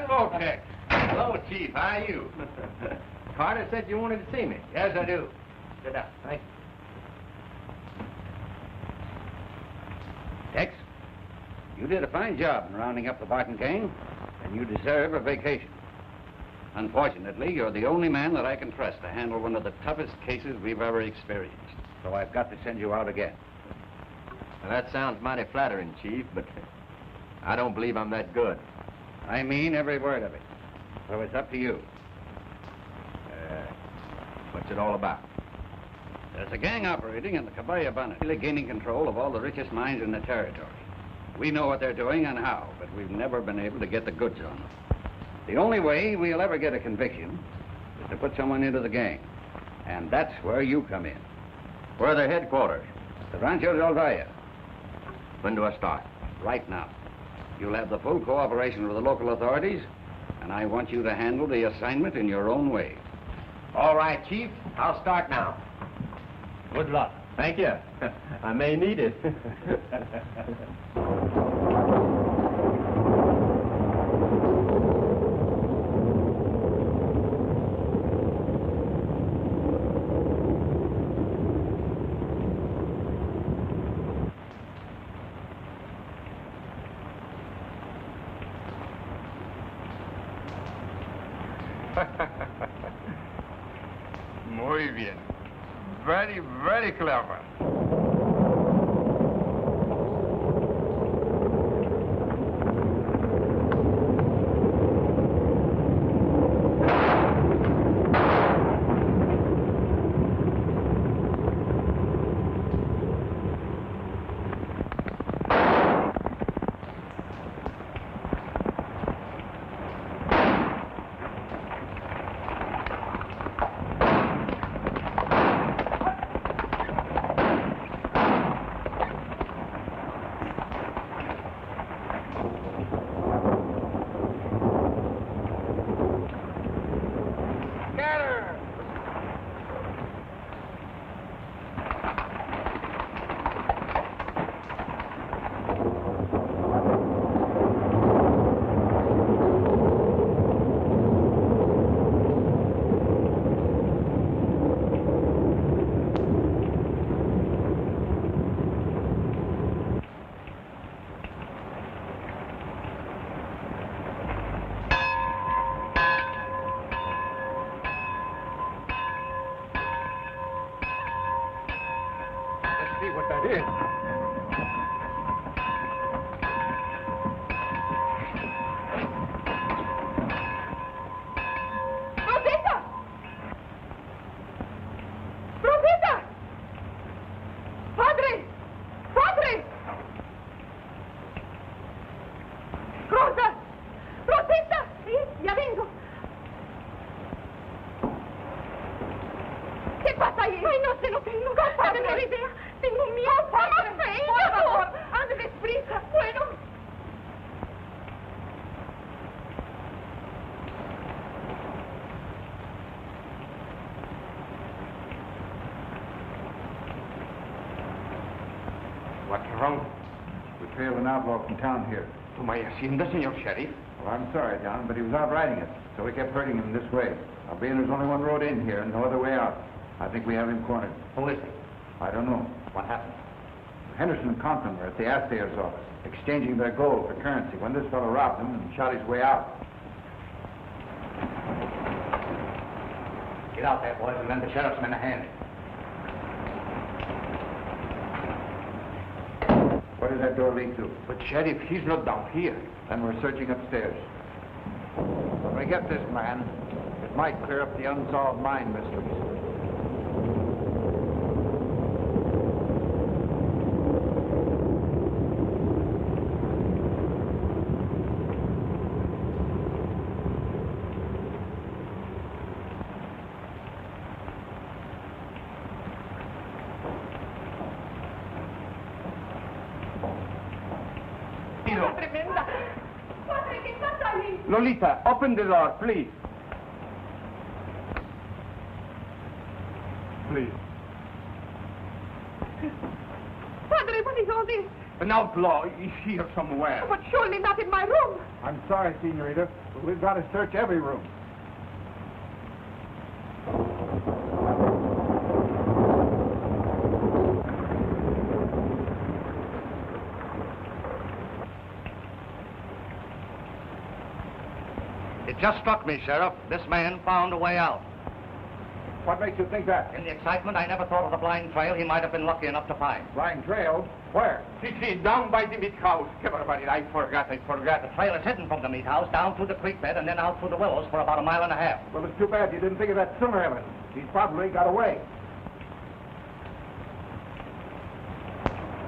Hello, Tex. Hello, Chief. How are you? Carter said you wanted to see me. Yes, I do. Sit down. Thank you. Tex, you did a fine job in rounding up the Barton gang, and you deserve a vacation. Unfortunately, you're the only man that I can trust to handle one of the toughest cases we've ever experienced. So I've got to send you out again. Well, that sounds mighty flattering, Chief, but I don't believe I'm that good. I mean every word of it. So it's up to you. What's it all about? There's a gang operating in the Cabaya Bonnet, gaining control of all the richest mines in the territory. We know what they're doing and how, but we've never been able to get the goods on them. The only way we'll ever get a conviction is to put someone into the gang. And that's where you come in. Where are their headquarters? The Rancho del Valle. When do I start? Right now. You'll have the full cooperation of the local authorities, and I want you to handle the assignment in your own way. All right, Chief. I'll start now. Good luck. Thank you. I may need it. Muy bien. Very, very clever. What's wrong? We trailed an outlaw from town here. To my hacienda, Senor Sheriff. Well, I'm sorry, John, but he was out riding it, so we kept hurting him this way. Now, being there's only one road in here and no other way out, I think we have him cornered. Who is he? I don't know. What happened? Henderson and Conklin were at the assayer's office, exchanging their gold for currency when this fellow robbed them and shot his way out. Get out there, boys, and lend the sheriff's men a hand. What does that door lead to? But, Sheriff, he's not down here. Then we're searching upstairs. When we get this man, it might clear up the unsolved mine mysteries. Lolita, open the door, please. Please. Padre, what is all this? An outlaw is here somewhere. But surely not in my room. I'm sorry, Senorita, but we've got to search every room. It just struck me, Sheriff. This man found a way out. What makes you think that? In the excitement, I never thought of the blind trail he might have been lucky enough to find. Blind trail? Where? See, down by the meat house. Everybody, I forgot. The trail is hidden from the meat house, down through the creek bed, and then out through the willows for about 1.5 miles. Well, it's too bad you didn't think of that sooner, Evans. He's probably got away.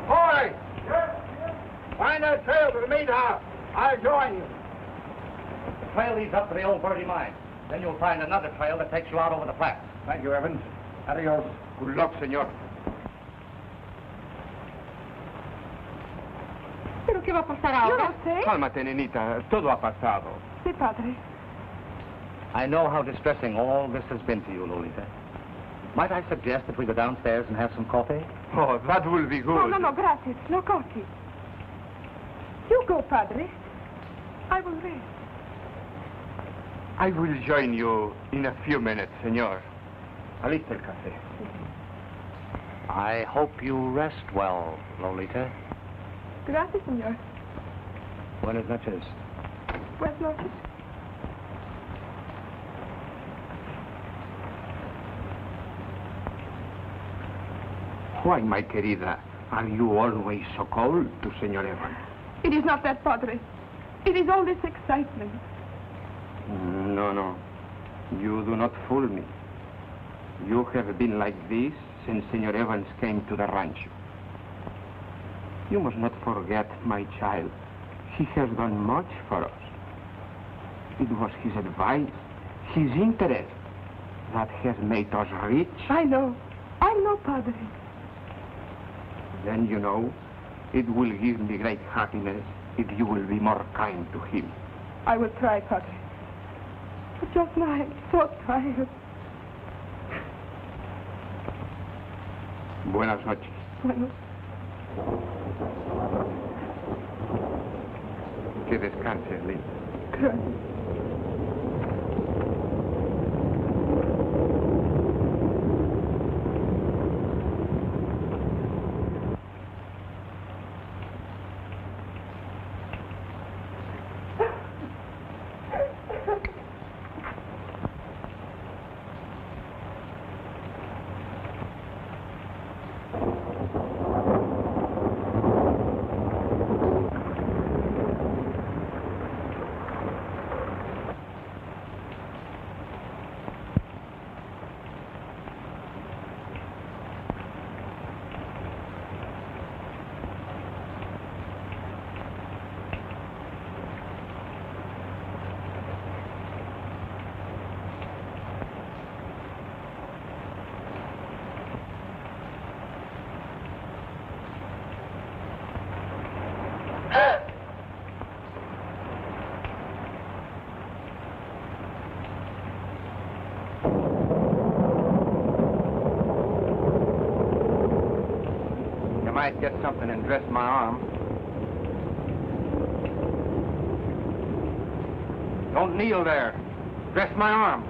Boy! Yes? Find that trail to the meat house. I'll join you. The trail leads up to the old Birdie mine. Then you'll find another trail that takes you out over the flats. Thank you, Evans. Adios. Good luck, senor. ¿Pero qué va a pasar ahora? Yo no sé. Cálmate, nenita. Todo ha pasado. Sí, padre. I know how distressing all this has been to you, Lolita. Might I suggest that we go downstairs and have some coffee? Oh, that will be good. No, gracias. No coffee. You go, padre. I will rest. I will join you in a few minutes, senor. Alista el café. I hope you rest well, Lolita. Gracias, señor. Buenas noches. Buenas noches. Why, my querida, are you always so cold to Senor Evans? It is not that, padre. It is all this excitement. No. You do not fool me. You have been like this since Senor Evans came to the rancho. You must not forget, my child. He has done much for us. It was his advice, his interest, that has made us rich. I know, padre. Then, you know, it will give me great happiness if you will be more kind to him. I will try, padre. But just now I'm so tired. Buenas noches. Bueno, Que descanse, Linda. gracias. Might get something and dress my arm. Don't kneel there. Dress my arm.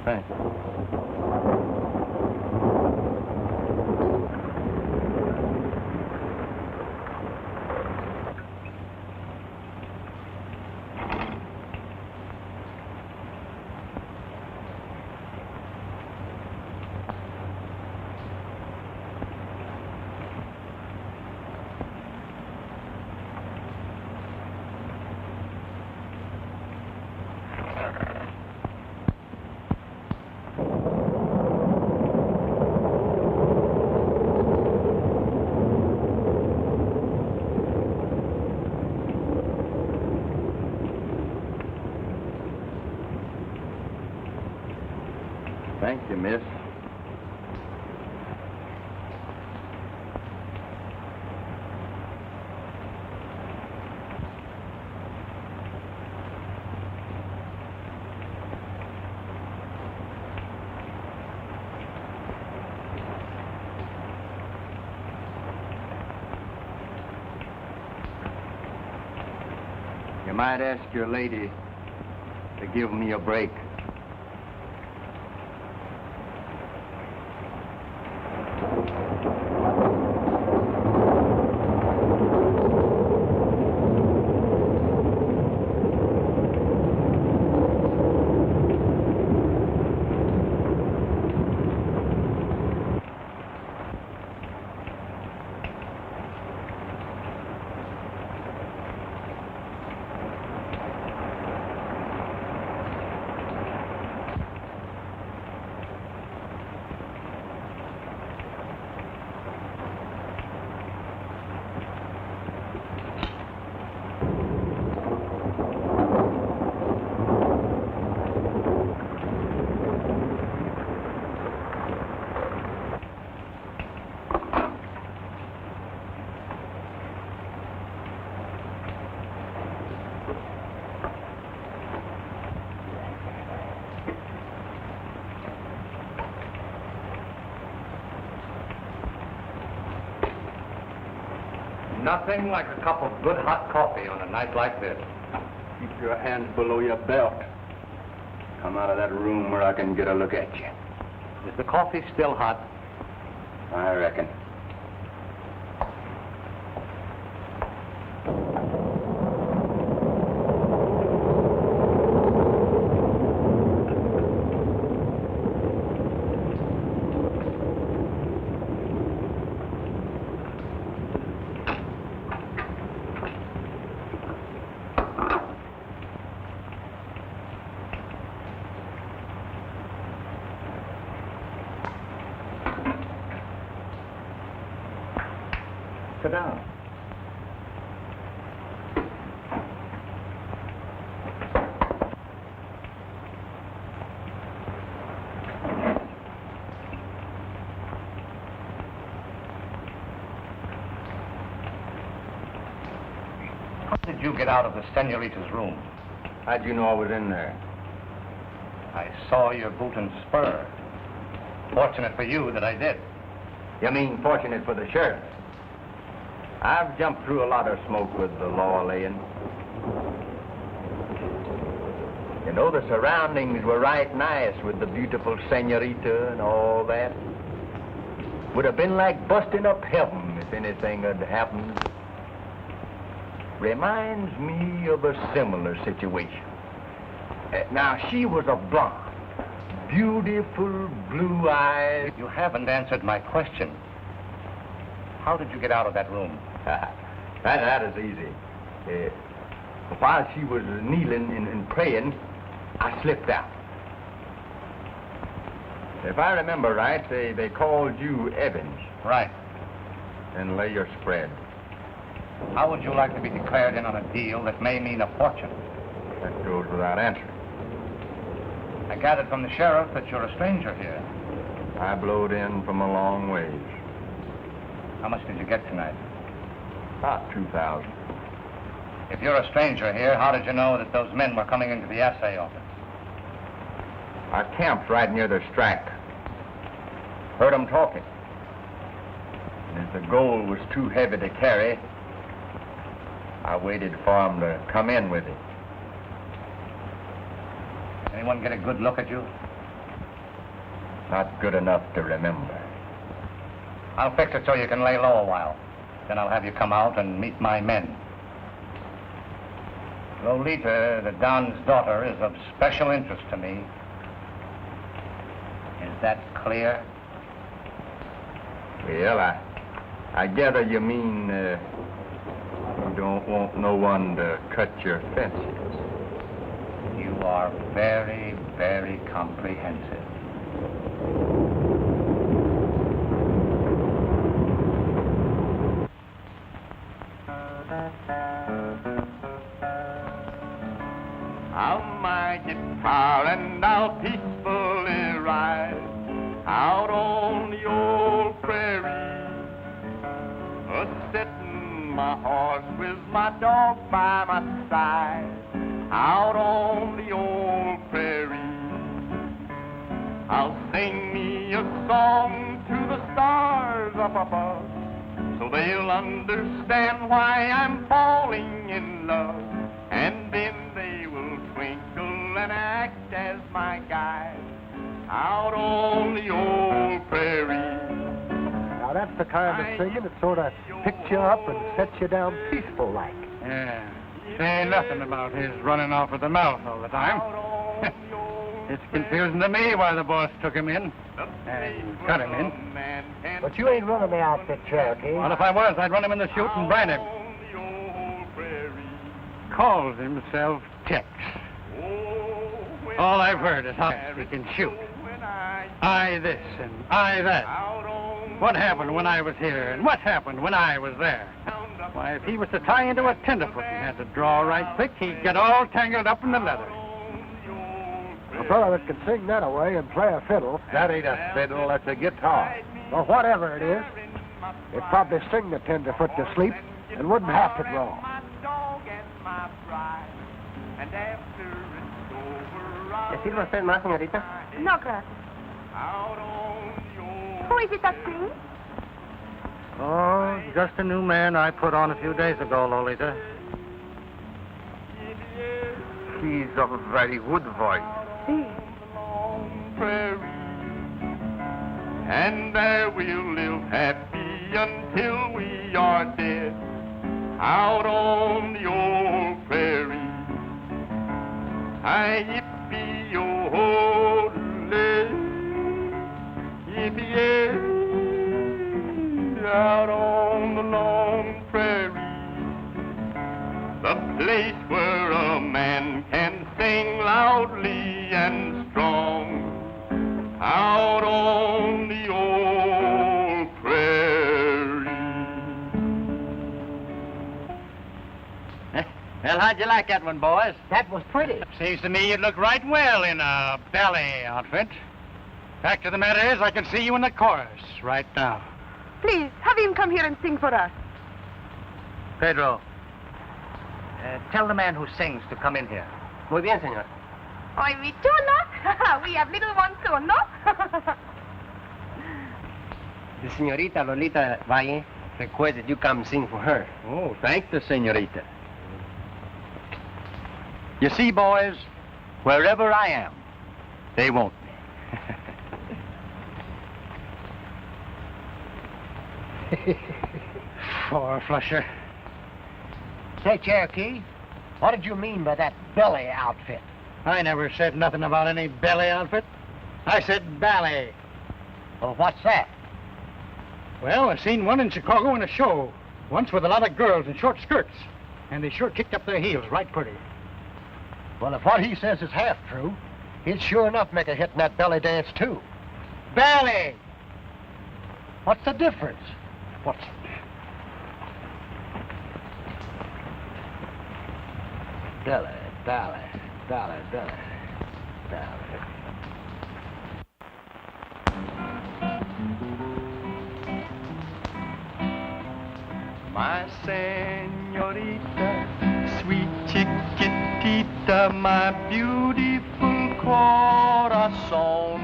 Thanks. Thank you, miss. You might ask your lady to give me a break. Nothing like a cup of good hot coffee on a night like this. Keep your hands below your belt. Come out of that room where I can get a look at you. Is the coffee still hot? I reckon. Sit down. How did you get out of the senorita's room? How'd you know I was in there? I saw your boot and spur. Fortunate for you that I did. You mean fortunate for the sheriff? I've jumped through a lot of smoke with the law laying. You know, the surroundings were right nice with the beautiful senorita and all that. Would have been like busting up heaven if anything had happened. Reminds me of a similar situation. Now, she was a blonde, beautiful blue eyes. You haven't answered my question. How did you get out of that room? That is easy. While she was kneeling and praying, I slipped out. If I remember right, they called you Evans. Right. And lay your spread. How would you like to be declared in on a deal that may mean a fortune? That goes without answering. I gathered from the sheriff that you're a stranger here. I blowed in from a long ways. How much did you get tonight? About 2,000. If you're a stranger here, how did you know that those men were coming into the assay office? I camped right near their track. Heard them talking. And as the gold was too heavy to carry, I waited for them to come in with it. Anyone get a good look at you? Not good enough to remember. I'll fix it so you can lay low a while. Then I'll have you come out and meet my men. Lolita, the Don's daughter, is of special interest to me. Is that clear? Well, I gather you mean you don't want no one to cut your fences. You are very, very comprehensive. I'll my guitar and I'll peacefully ride out on the old prairie, a-settin' my horse with my dog by my side out on the old prairie. I'll sing me a song to the stars up above, so they'll understand why I'm falling in love, and then they will twinkle and act as my guide out on the old prairie. Now, that's the kind of singing that sort of picks you up and sets you down peaceful like. Yeah. Say nothing about his running off at the mouth all the time. It's confusing to me why the boss took him in and cut him in. But you ain't running the outfit, Cherokee. Well, if I was, I'd run him in the chute and brand him. Calls himself Tex. All I've heard is how he can shoot. I this and I that. What happened when I was here and what happened when I was there? Why, if he was to tie into a tenderfoot and had to draw right quick, he'd get all tangled up in the leather. A fellow that can sing that away and play a fiddle. That ain't a fiddle, that's a guitar. Or whatever it is, it'd probably sing the tenderfoot to sleep and wouldn't have to draw. ¿Le sirve a usted más, señorita? No, gracias. Who is it that sings? Oh, just a new man I put on a few days ago, Lolita. He's a very good voice. Si. Prairie, and there we'll live happy until we are dead out on the old prairie. Hi, yippee-yo-ho-lee, yippee-yay, out on the long prairie, the place where a man can sing loudly and strong, out on the old prairie. Well, how'd you like that one, boys? That was pretty. Seems to me you'd look right well in a ballet outfit. Fact of the matter is, I can see you in the chorus right now. Please, have him come here and sing for us. Pedro, tell the man who sings to come in here. Muy bien, señor. Oy, mi chula. We have little ones soon, no? The señorita Lolita Valle requests that you come sing for her. Oh, thank the senorita. You see, boys, wherever I am, they want me. Four-flusher. Say, Cherokee, what did you mean by that belly outfit? I never said nothing about any belly outfit. I said ballet. Well, what's that? Well, I seen one in Chicago in a show, once with a lot of girls in short skirts, and they sure kicked up their heels right pretty. Well, if what he says is half true, he'd sure enough make a hit in that belly dance, too. Ballet! What's the difference? What's... Belly, belly, belly, belly, belly. My señorita, sweet chiquitita, my beautiful corazón.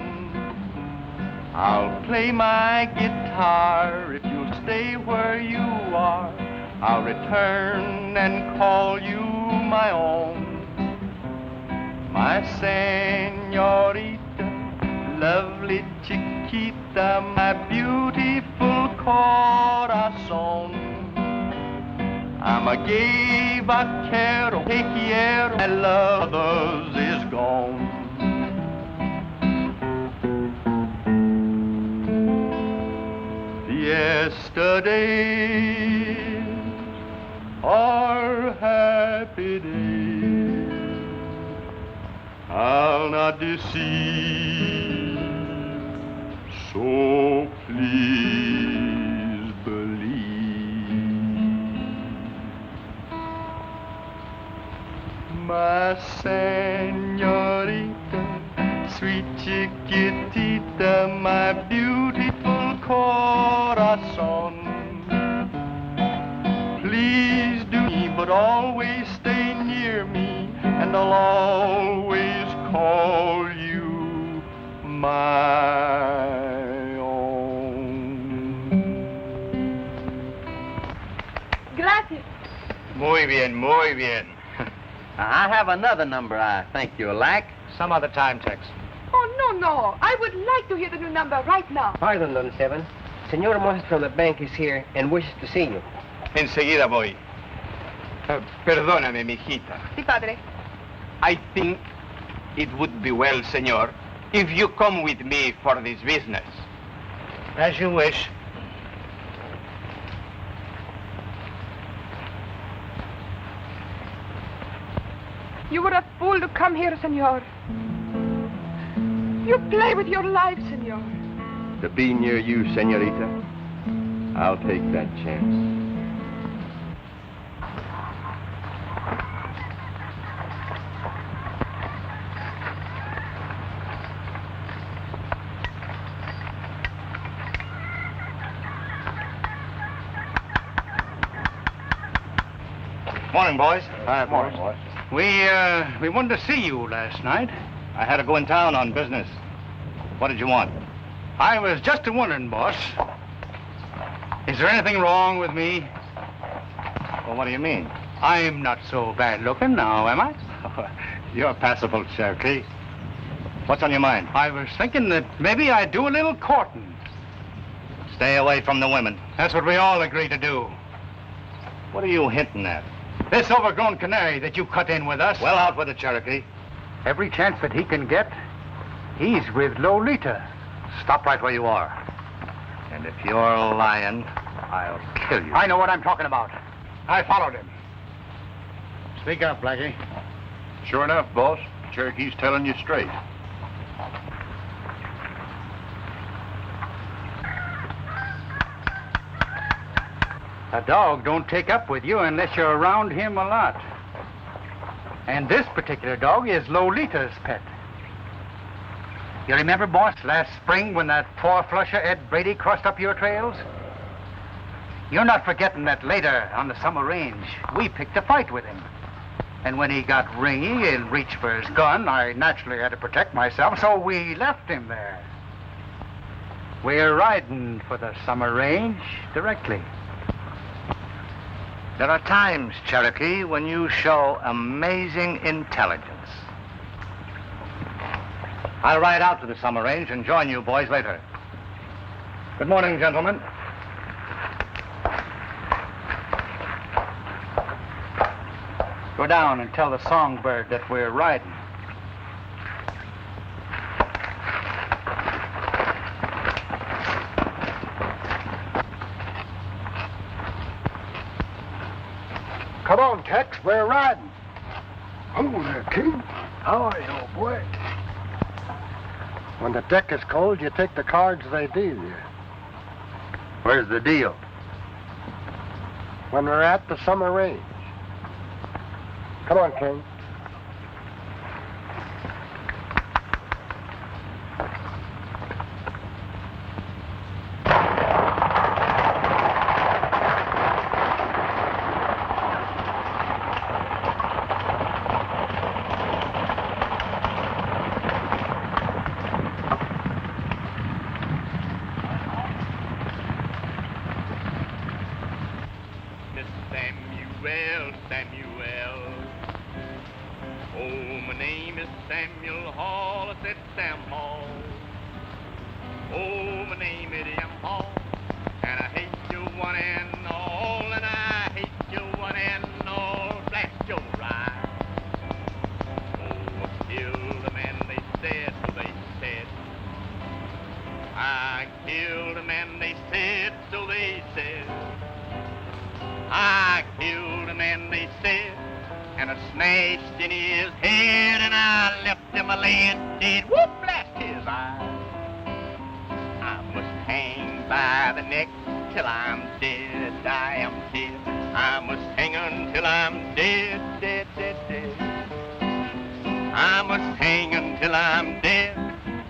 I'll play my guitar if you'll stay where you are. I'll return and call you my own. My señorita, lovely chiquita, my beautiful corazón. I'm a gay vaquero, te quiero, my love others is gone. Yesterdays are happy days, I'll not deceive, so please believe. My señorita, sweet chiquitita, my beautiful corazon. Please do me, but always stay near me, and I'll always call you my own. Gracias. Muy bien, muy bien. I have another number I think you'll like. Some other time, Tex. Oh, no. I would like to hear the new number right now. Pardon, Don Seven. Senor Moses from the bank is here and wishes to see you. Enseguida voy. Perdóname, mijita. Sí, padre. I think it would be well, senor, if you come with me for this business. As you wish. You were a fool to come here, senor. You play with your life, senor. To be near you, senorita, I'll take that chance. Morning, boys. Hi, boys. We wanted to see you last night. I had to go in town on business. What did you want? I was just wondering, boss. Is there anything wrong with me? Well, what do you mean? I'm not so bad looking now, am I? You're passable, Cherokee. What's on your mind? I was thinking that maybe I'd do a little courting. Stay away from the women. That's what we all agreed to do. What are you hinting at? This overgrown canary that you cut in with us. Well, out with it, Cherokee. Every chance that he can get, he's with Lolita. Stop right where you are. And if you're lying, I'll kill you. I know what I'm talking about. I followed him. Speak up, Blackie. Sure enough, boss. Cherokee's telling you straight. A dog don't take up with you unless you're around him a lot. And this particular dog is Lolita's pet. You remember, boss, last spring when that four-flusher Ed Brady crossed up your trails? You're not forgetting that later on the summer range, we picked a fight with him. And when he got ringy and reached for his gun, I naturally had to protect myself, so we left him there. We're riding for the summer range directly. There are times, Cherokee, when you show amazing intelligence. I'll ride out to the summer range and join you boys later. Good morning, gentlemen. Go down and tell the songbird that we're riding. Come on, Tex, we're riding. Oh, there, King. How are you, old boy? When the deck is cold, you take the cards they deal you. Where's the deal? When we're at the summer range. Come on, King. Samuel. Oh, my name is Samuel Hall. I said Sam Hall. Oh, my name is Sam Hall. And I hate you one and all. And I hate you one and all. Blast your ride. Oh, I killed a man, they said. So they said. I killed a man, they said. So they said. I killed a man, they said, and I smashed in his head, and I left him a laying dead. Whoop, blast his eyes. I must hang by the neck till I'm dead. I am dead. I must hang until I'm dead, dead, dead, dead. I must hang until I'm dead.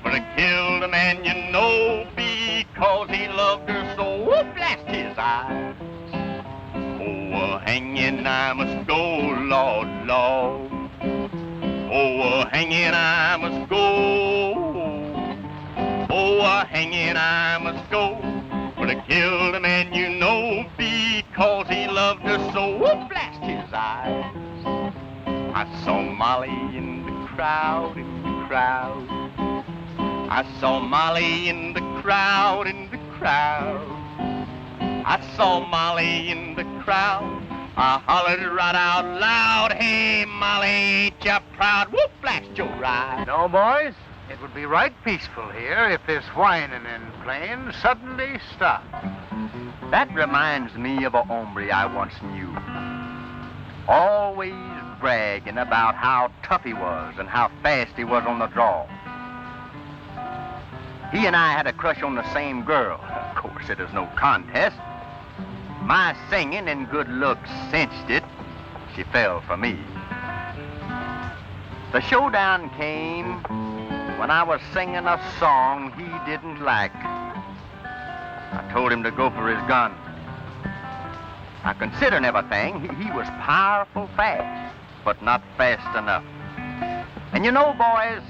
But I killed a man, you know, because he loved her so. Whoop, blast his eyes. Oh, hanging I must go, Lord, Lord. Oh, hanging I must go. Oh, hanging I must go. But I killed a man, you know, because he loved her so. Whoop, blast his eyes. I saw Molly in the crowd, in the crowd. I saw Molly in the crowd, in the crowd. I saw Molly in the crowd. I hollered right out loud, hey, Molly, ain't ya proud? Whoop, blast your ride. No, boys, it would be right peaceful here if this whining and playing suddenly stopped. That reminds me of a hombre I once knew. Always bragging about how tough he was and how fast he was on the draw. He and I had a crush on the same girl. Of course, it is no contest. My singing and good looks cinched it. She fell for me. The showdown came when I was singing a song he didn't like. I told him to go for his gun. Now, considering everything, he was powerful fast, but not fast enough. And you know, boys,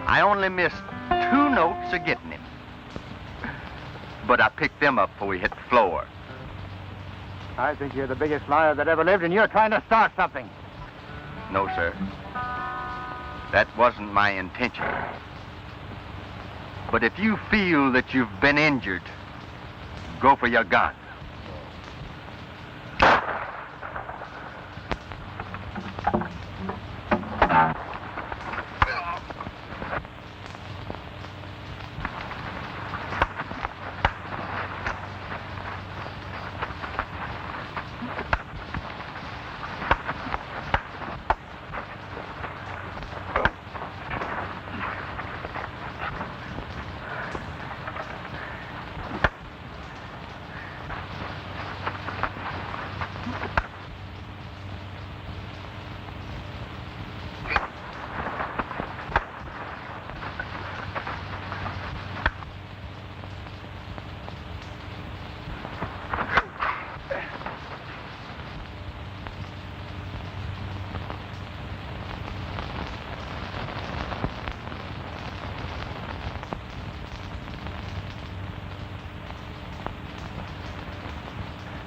I only missed 2 notes of getting him. But I picked them up before we hit the floor. I think you're the biggest liar that ever lived, and you're trying to start something. No, sir. That wasn't my intention. But if you feel that you've been injured, go for your gun.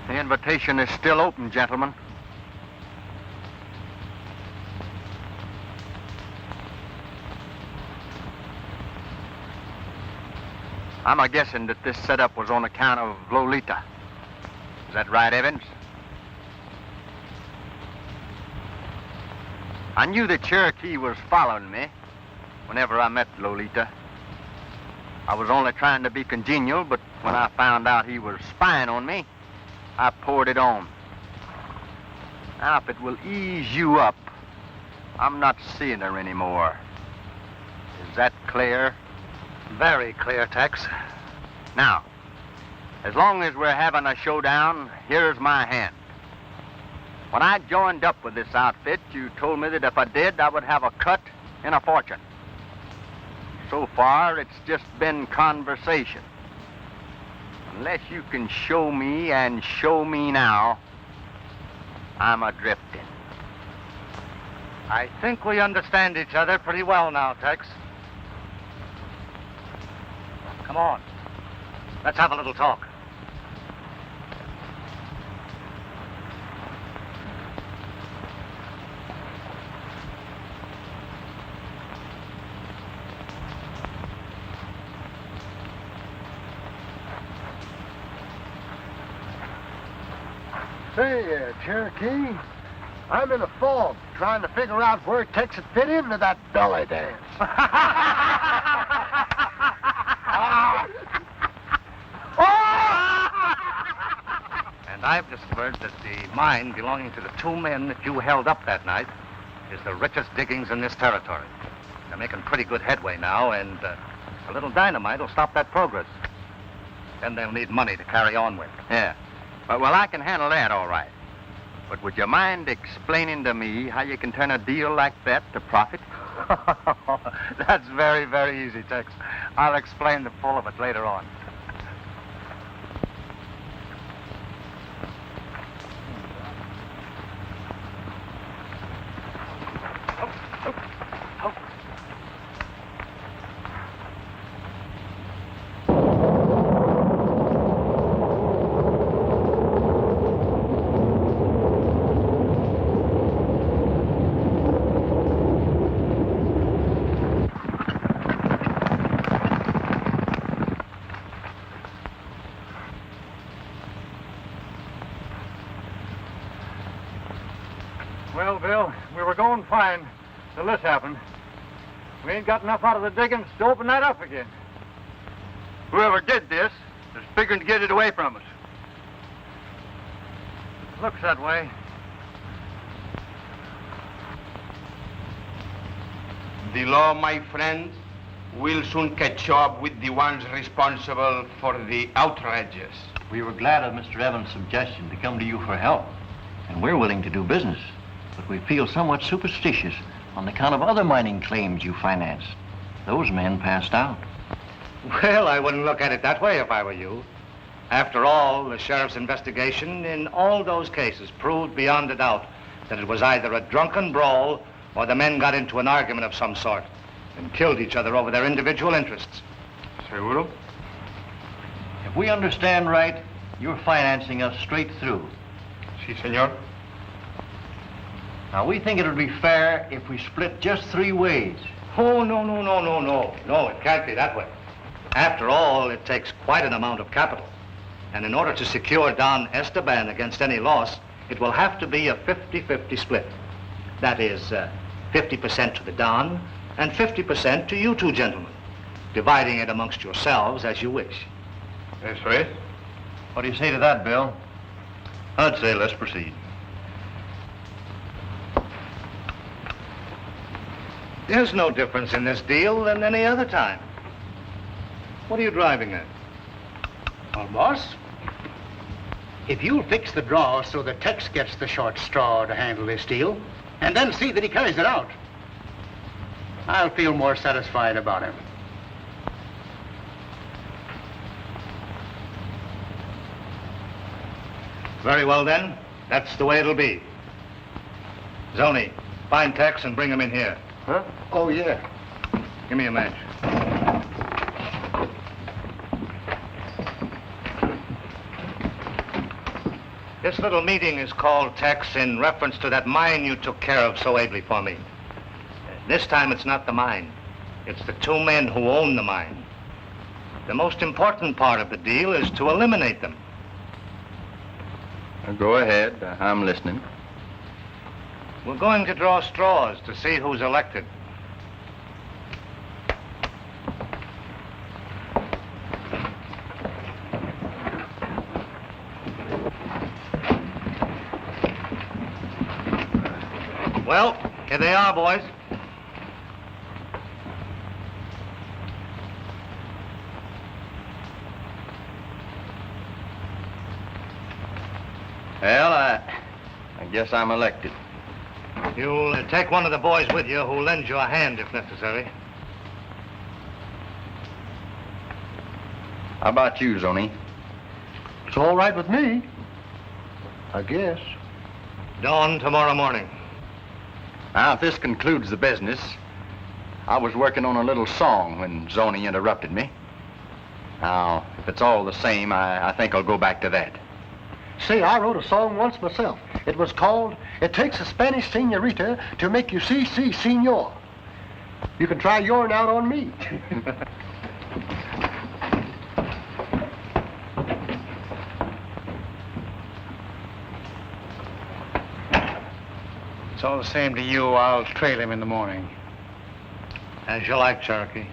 The invitation is still open, gentlemen. I'm a-guessing that this setup was on account of Lolita. Is that right, Evans? I knew that Cherokee was following me whenever I met Lolita. I was only trying to be congenial, but when I found out he was spying on me, I poured it on. Now, if it will ease you up, I'm not seeing her anymore. Is that clear? Very clear, Tex. Now, as long as we're having a showdown, here's my hand. When I joined up with this outfit, you told me that if I did, I would have a cut and a fortune. So far, it's just been conversation. Unless you can show me and show me now, I'm a-drifting. I think we understand each other pretty well now, Tex. Come on. Let's have a little talk. Say, Cherokee, I'm in a fog trying to figure out where Tex would fit into that belly dance. And I've discovered that the mine belonging to the 2 men that you held up that night is the richest diggings in this territory. They're making pretty good headway now, and a little dynamite will stop that progress. Then they'll need money to carry on with. Yeah. Well, I can handle that all right. But would you mind explaining to me how you can turn a deal like that to profit? That's very, very easy, Tex. I'll explain the full of it later on. Well, Bill, we were going fine till this happened. We ain't got enough out of the diggings to open that up again. Whoever did this is figuring to get it away from us. Looks that way. The law, my friends, will soon catch up with the ones responsible for the outrages. We were glad of Mr. Evans' suggestion to come to you for help, and we're willing to do business. But we feel somewhat superstitious on account of other mining claims you financed. Those men passed out. Well, I wouldn't look at it that way if I were you. After all, the sheriff's investigation in all those cases proved beyond a doubt that it was either a drunken brawl or the men got into an argument of some sort and killed each other over their individual interests. Seguro? If we understand right, you're financing us straight through. Si, senor. Now, we think it would be fair if we split just 3 ways. Oh, no. No, it can't be that way. After all, it takes quite an amount of capital. And in order to secure Don Esteban against any loss, it will have to be a 50-50 split. That is, 50% to the Don and 50% to you two gentlemen, dividing it amongst yourselves as you wish. That's right. What do you say to that, Bill? I'd say let's proceed. There's no difference in this deal than any other time. What are you driving at? Well, boss, if you'll fix the draw so that Tex gets the short straw to handle this deal, and then see that he carries it out, I'll feel more satisfied about him. Very well, then. That's the way it'll be. Zoni, find Tex and bring him in here. Huh? Oh, yeah. Give me a match. This little meeting is called, Tex, in reference to that mine you took care of so ably for me. This time it's not the mine. It's the 2 men who own the mine. The most important part of the deal is to eliminate them. Go ahead. I'm listening. We're going to draw straws to see who's elected. Well, here they are, boys. Well, I guess I'm elected. You'll take one of the boys with you who'll lend you a hand if necessary. How about you, Zoni? It's all right with me. I guess. Dawn tomorrow morning. Now, if this concludes the business, I was working on a little song when Zoni interrupted me. Now, if it's all the same, I think I'll go back to that. Say, I wrote a song once myself. It was called, It Takes a Spanish Senorita to Make You See, Senor. You can try yourn out on me. It's all the same to you. I'll trail him in the morning. As you like, Cherokee.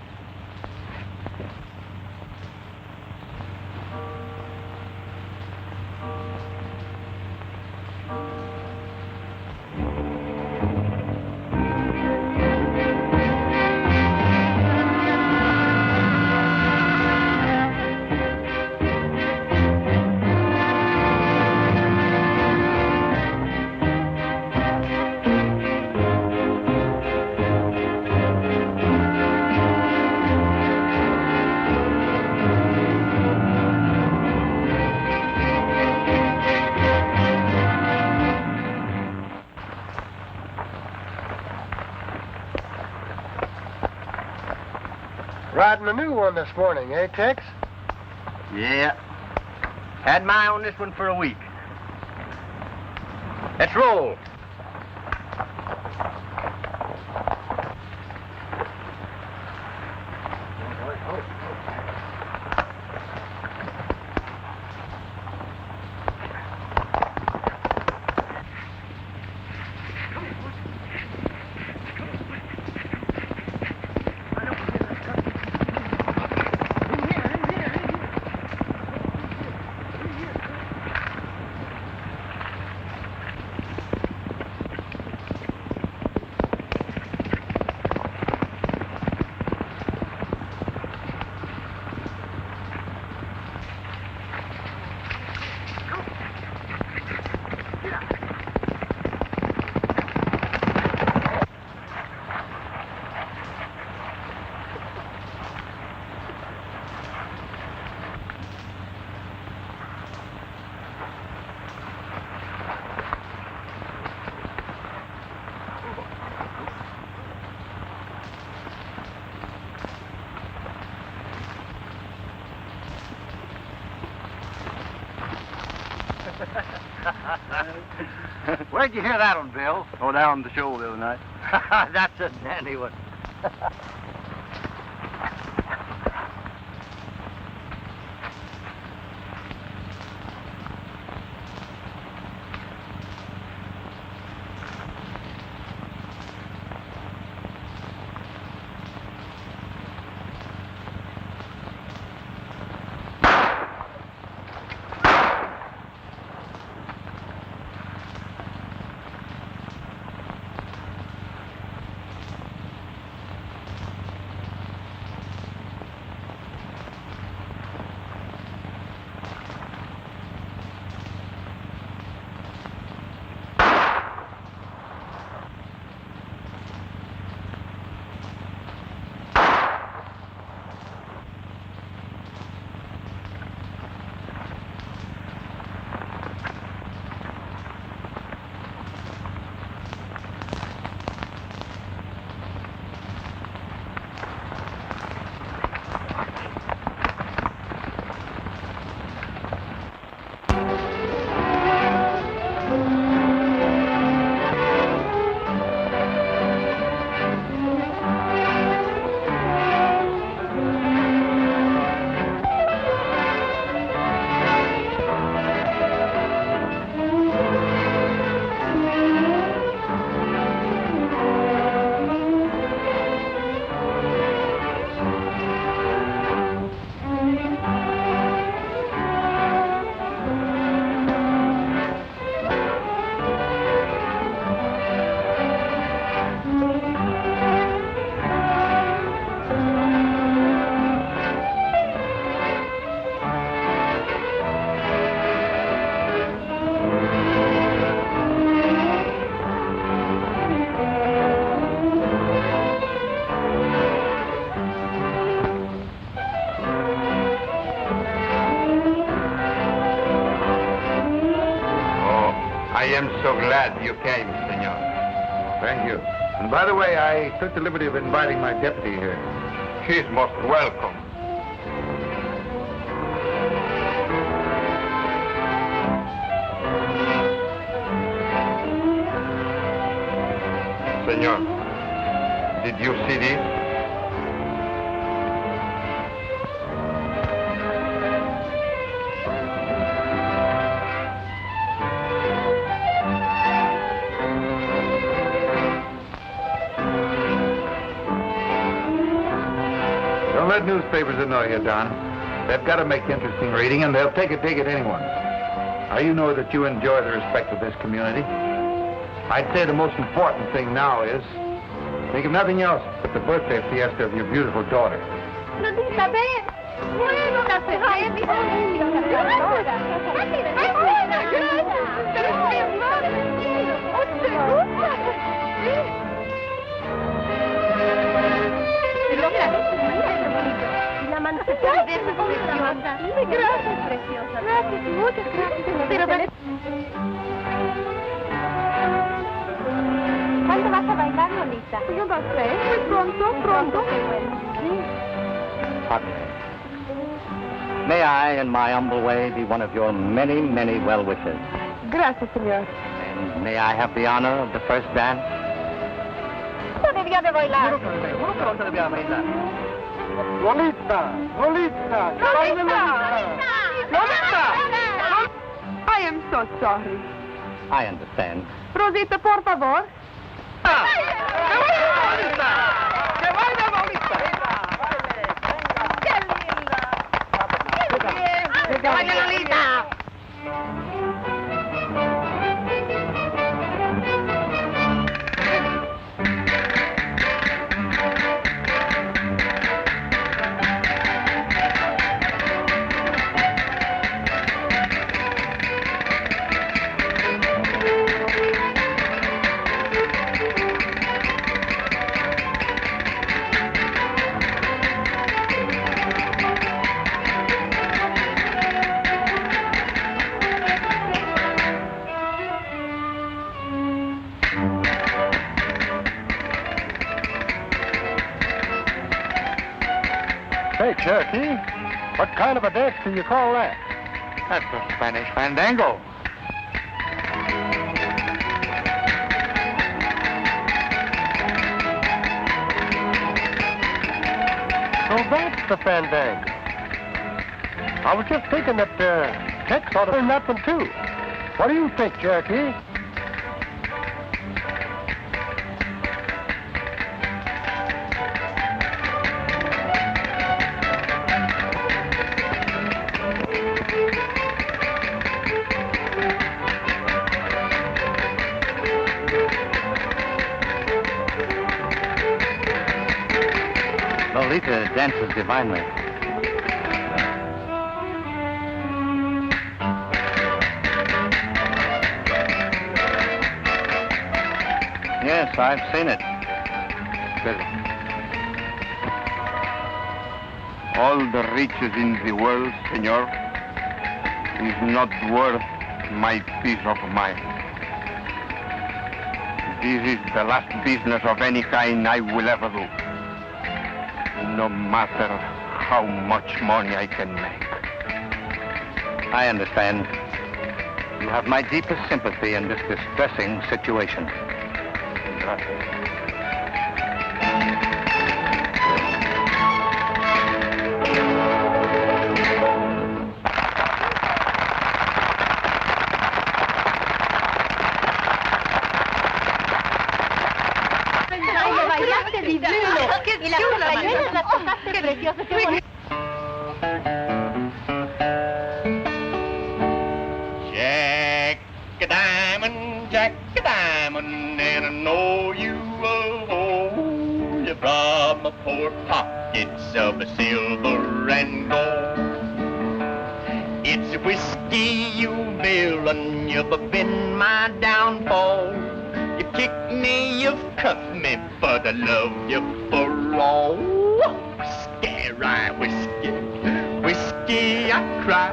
Riding a new one this morning, eh, Tex? Yeah. Had my eye on this one for a week. Let's roll. Where'd you hear that one, Bill? Oh, down the show the other night. That's a dandy one. I am so glad you came, senor. Thank you. And by the way, I took the liberty of inviting my deputy here. She's most welcome. Senor, did you see this? Don't let newspapers annoy you, Don. They've got to make interesting reading, and they'll take a dig at anyone. Now, you know that you enjoy the respect of this community. I'd say the most important thing now is think of nothing else but the birthday fiesta of your beautiful daughter. Nodita, ven. Bueno, una cerveza. La mantequilla de esa preciosa. Gracias, preciosa. Gracias, muchas gracias. Pero ¿cuándo vas a bailar, Lolita? Yo no sé, muy pronto. Qué bueno. Sí. Pardon me. May I, in my humble way, be one of your many, many well-wishers? Gracias, señor. And may I have the honor of the first dance? No debía de bailar. Lolita! Lolita! Lolita! I am so sorry. I understand. Rosita, por favor. Hey, Cherokee, what kind of a dance do you call that? That's a Spanish fandango. So that's the fandango. I was just thinking that Tex ought to learn that one, too. What do you think, Cherokee? Lolita dances divinely. Yes, I've seen it. All the riches in the world, senor, is not worth my peace of mind. This is the last business of any kind I will ever do. No matter how much money I can make. I understand. You have my deepest sympathy in this distressing situation. Y las castañuelas las tocaste preciosas. Jack a diamond, and I know you will hold you from my poor pockets of silver and gold. It's whiskey you've been, you've been my downfall. You kicked me, you've cuffed me, but I love you for all. Whiskey, rye, whiskey, whiskey, I cry.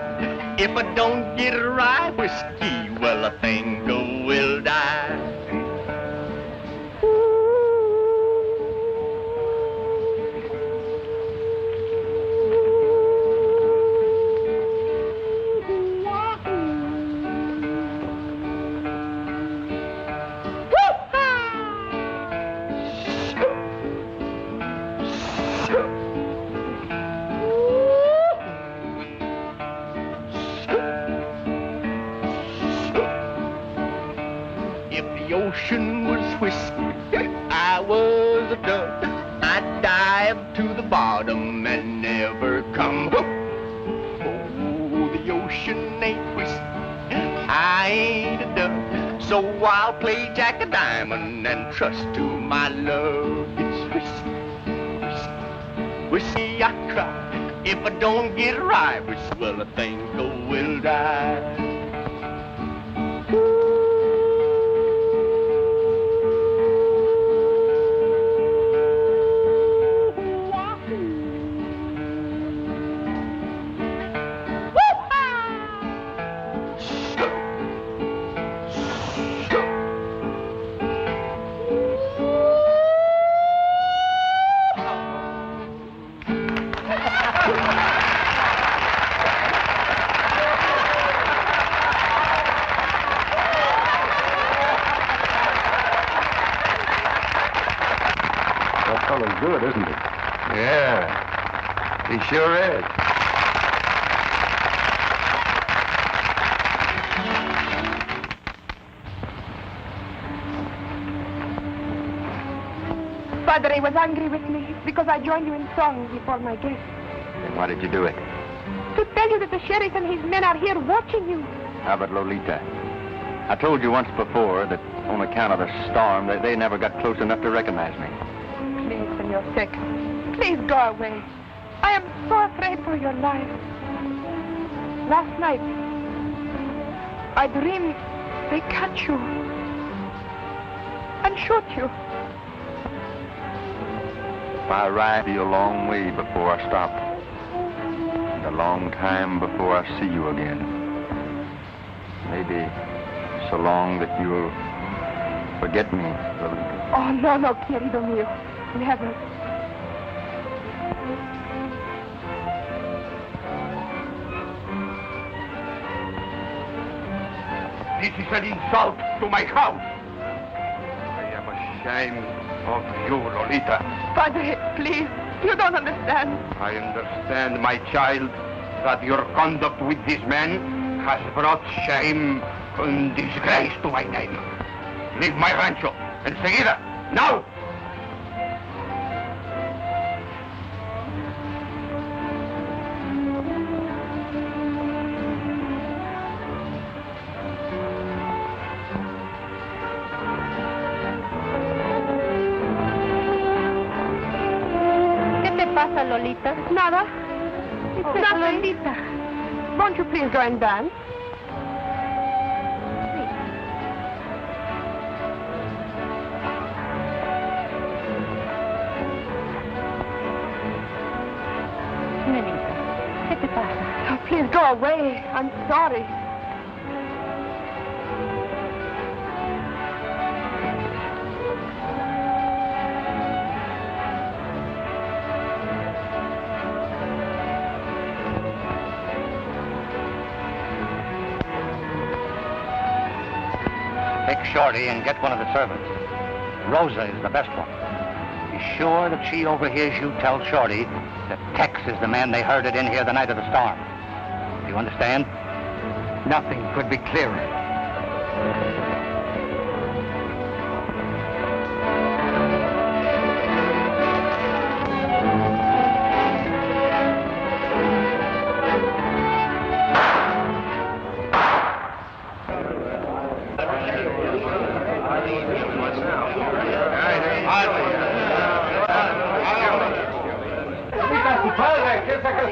If I don't get it right, whiskey, well, I think I will die. Ocean was whiskey, I was a dove. I'd dive to the bottom and never come. Oh, the ocean ain't whiskey, I ain't a dove. So I'll play Jack a diamond and trust to my love. It's whiskey, whiskey, whiskey, I cry. If I don't get it right, whiskey, well, I think I will die. That fellow's good, isn't he? Yeah, he sure is. Padre was angry with me because I joined you in song before my guests. Then why did you do it? To tell you that the sheriff and his men are here watching you. How about Lolita? I told you once before that on account of the storm, they never got close enough to recognize me. Please, Senor Tex, please go away. I am so afraid for your life. Last night, I dreamed they catch you and shoot you. I ride you a long way before I stop. And a long time before I see you again. Maybe so long that you'll forget me, Lolita. Oh, no, querido mío. Never. This is an insult to my house. I am ashamed of you, Lolita. Padre, please. You don't understand. I understand, my child, that your conduct with these men has brought shame and disgrace to my name. Leave my rancho, enseguida, now! ¿Qué te pasa, Lolita? Nada. It's Lolita. Won't you please go and dance? ¿Qué te pasa? Oh, please go away. I'm sorry. Take Shorty and get one of the servants. Rosa is the best one. Be sure that she overhears you tell Shorty that Tex is the man they herded in here the night of the storm. Do you understand? Nothing could be clearer.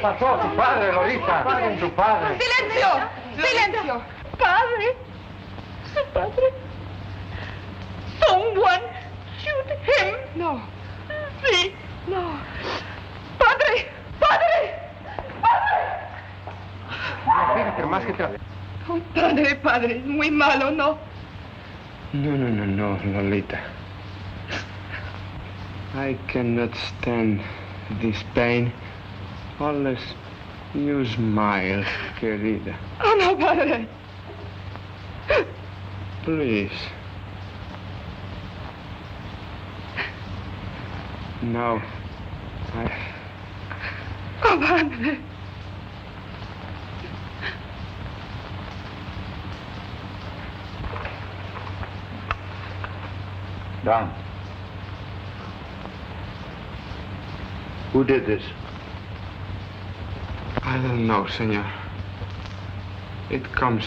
pasó? Su padre, Lolita. Su padre. ¡Silencio! ¡Silencio! Padre. Su padre. Someone shoot him. No. Sí. No. Padre. Padre. Padre. Fíjate, más que te... Oh, padre, es muy malo, ¿no? No, Lolita. I cannot stand this pain unless you smile, querida. Oh, no, padre. Please. No. Oh, padre. Don. Who did this? I don't know, senor. It comes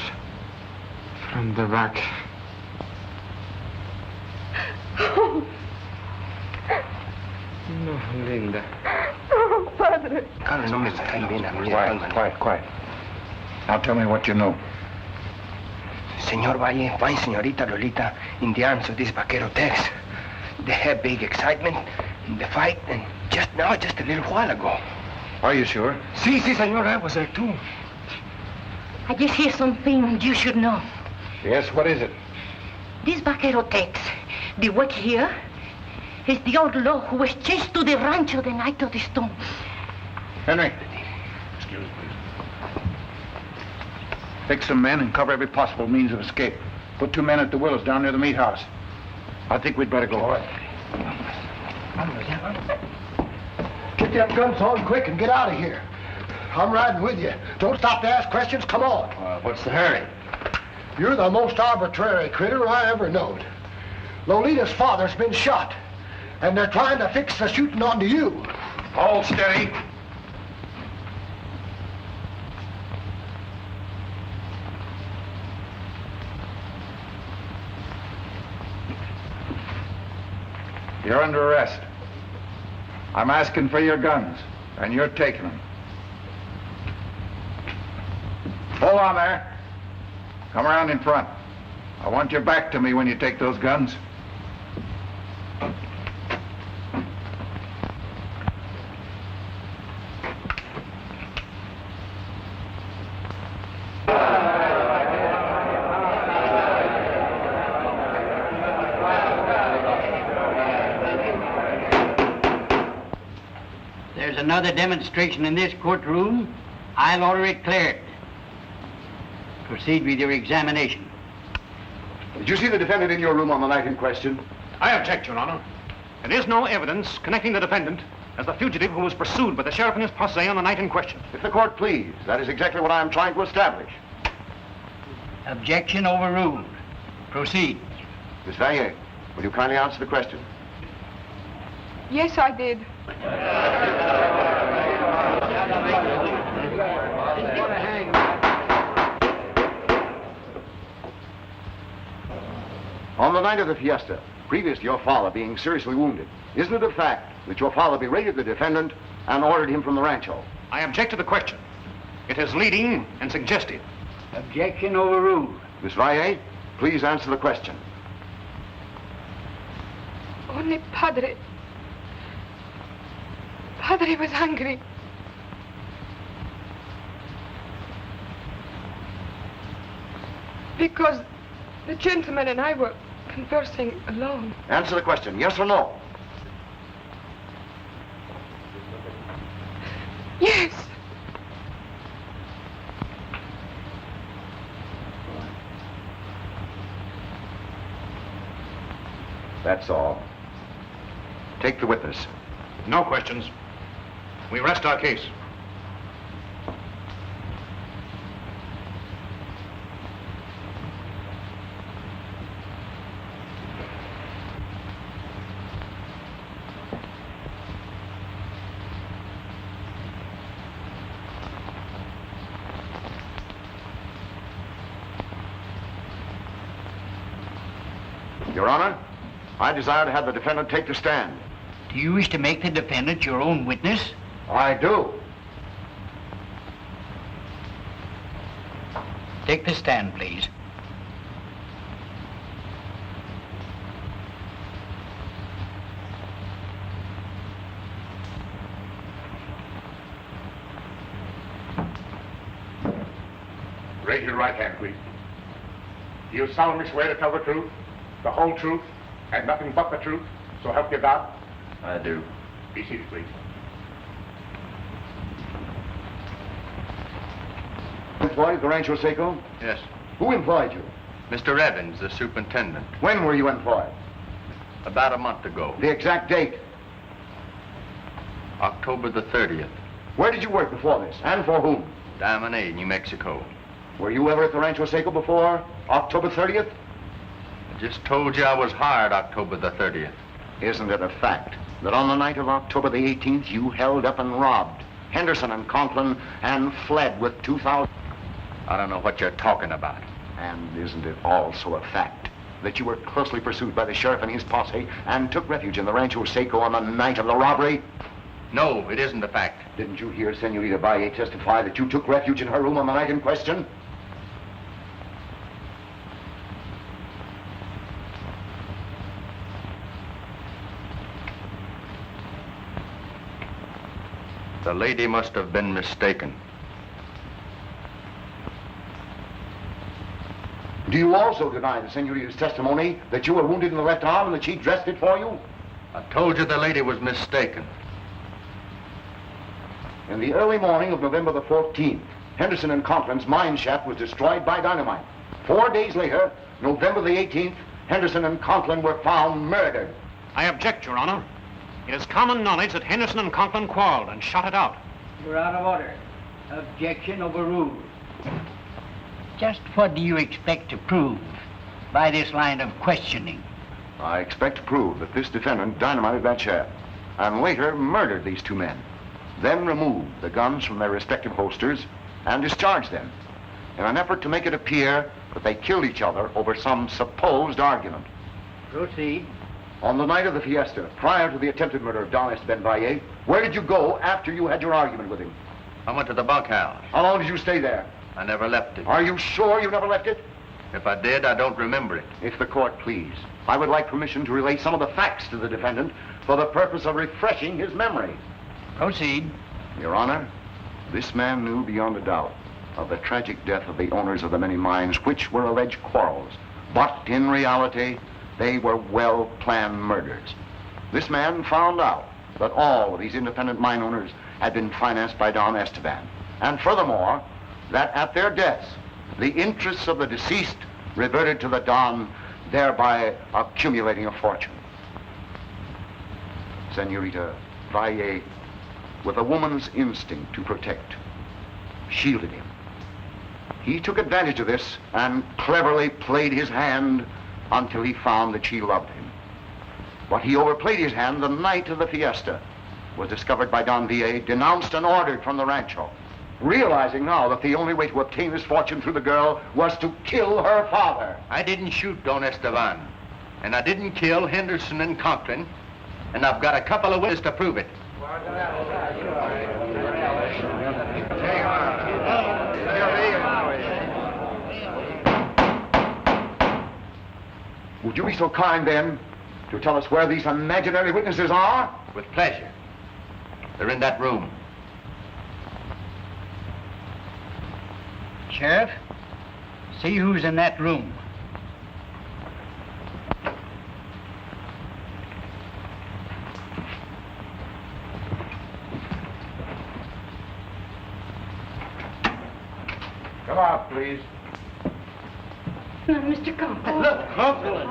from the back. Oh. No, Linda. Oh, padre. Quiet. Now tell me what you know. Senor Valle, find Senorita Lolita in the arms of this vaquero Tex. They had big excitement in the fight, and just a little while ago. Are you sure? Sí, senor, I was there too. I just hear something you should know. Yes, what is it? This vaquero Tex, the work here, is the outlaw who was chased to the rancho the night of the storm. Henry. Excuse me, please. Take some men and cover every possible means of escape. Put 2 men at the willows down near the meat house. I think we'd better go. All right. Get them guns on quick and get out of here. I'm riding with you. Don't stop to ask questions. Come on. What's the hurry? You're the most arbitrary critter I ever knowed. Lolita's father's been shot, and they're trying to fix the shooting onto you. Hold steady. You're under arrest. I'm asking for your guns, and you're taking them. Hold on there. Come around in front. I want your back to me when you take those guns. There's another demonstration in this courtroom. I'll order it cleared. Proceed with your examination. Did you see the defendant in your room on the night in question? I object, Your Honor. There is no evidence connecting the defendant as the fugitive who was pursued by the sheriff and his posse on the night in question. If the court please, that is exactly what I am trying to establish. Objection overruled. Proceed. Miss Valier, will you kindly answer the question? Yes, I did. On the night of the fiesta, previous to your father being seriously wounded, isn't it a fact that your father berated the defendant and ordered him from the rancho? I object to the question. It is leading and suggestive. Objection overruled. Miss Valier, please answer the question. Only Padre was hungry. Because the gentleman and I were conversing alone. Answer the question, yes or no? Yes. That's all. Take the witness. No questions. We rest our case. Your Honor, I desire to have the defendant take the stand. Do you wish to make the defendant your own witness? I do. Take the stand, please. Raise your right hand, please. Do you solemnly swear to tell the truth, the whole truth, and nothing but the truth, so help you God? I do. Be seated, please. Employed at the Rancho Seco? Yes. Who employed you? Mr. Evans, the superintendent. When were you employed? About a month ago. The exact date? October the 30th. Where did you work before this, and for whom? Damonay, New Mexico. Were you ever at the Rancho Seco before October 30th? I just told you I was hired October the 30th. Isn't it a fact that on the night of October the 18th, you held up and robbed Henderson and Conklin and fled with 2,000... I don't know what you're talking about. And isn't it also a fact that you were closely pursued by the sheriff and his posse and took refuge in the Rancho Seco on the night of the robbery? No, it isn't a fact. Didn't you hear Senorita Valle testify that you took refuge in her room on the night in question? The lady must have been mistaken. Do you also deny the Senorita's testimony that you were wounded in the left arm and that she dressed it for you? I told you the lady was mistaken. In the early morning of November the 14th, Henderson and Conklin's mine shaft was destroyed by dynamite. 4 days later, November the 18th, Henderson and Conklin were found murdered. I object, Your Honor. It is common knowledge that Henderson and Conklin quarreled and shot it out. You're out of order. Objection overruled. Just what do you expect to prove by this line of questioning? I expect to prove that this defendant dynamited that shaft and later murdered these two men, then removed the guns from their respective holsters and discharged them in an effort to make it appear that they killed each other over some supposed argument. Proceed. On the night of the fiesta, prior to the attempted murder of Don Esteban Valle, where did you go after you had your argument with him? I went to the bunkhouse. How long did you stay there? I never left it. Are you sure you never left it? If I did, I don't remember it. If the court please, I would like permission to relate some of the facts to the defendant for the purpose of refreshing his memory. Proceed. Your Honor, this man knew beyond a doubt of the tragic death of the owners of the many mines which were alleged quarrels, but in reality, they were well-planned murders. This man found out that all of these independent mine owners had been financed by Don Esteban, and furthermore, that at their deaths, the interests of the deceased reverted to the Don, thereby accumulating a fortune. Senorita Valle, with a woman's instinct to protect, shielded him. He took advantage of this and cleverly played his hand until he found that she loved him. But he overplayed his hand the night of the fiesta, was discovered by Don Valle, denounced and ordered from the rancho, realizing now that the only way to obtain this fortune through the girl was to kill her father. I didn't shoot Don Esteban, and I didn't kill Henderson and Conklin, and I've got a couple of witnesses to prove it. Would you be so kind, then, to tell us where these imaginary witnesses are? With pleasure. They're in that room. Sheriff, see who's in that room. Come out, please. No, Mr. Conklin. Look, Conklin.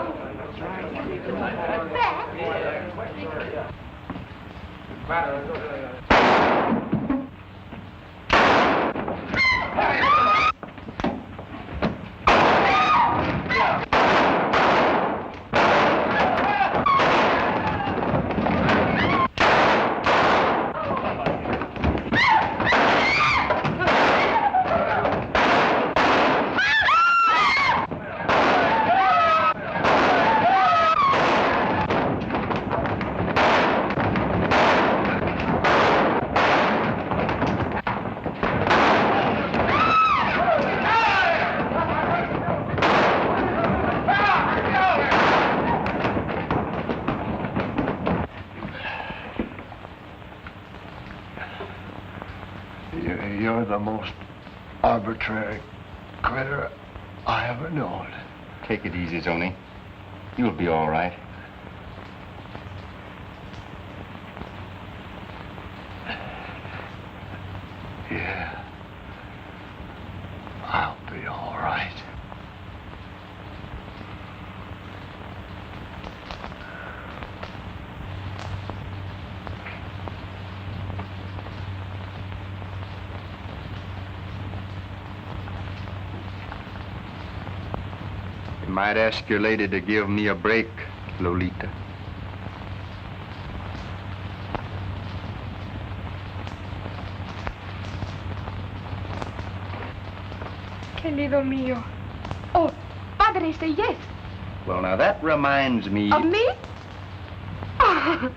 You're the most arbitrary critter I ever known. Take it easy, Zoni. You'll be all right. Yeah. I'll be all right. You might ask your lady to give me a break, Lolita. Querido mío. Oh, Padre, say yes. Well, now that reminds me... Of me? Oh,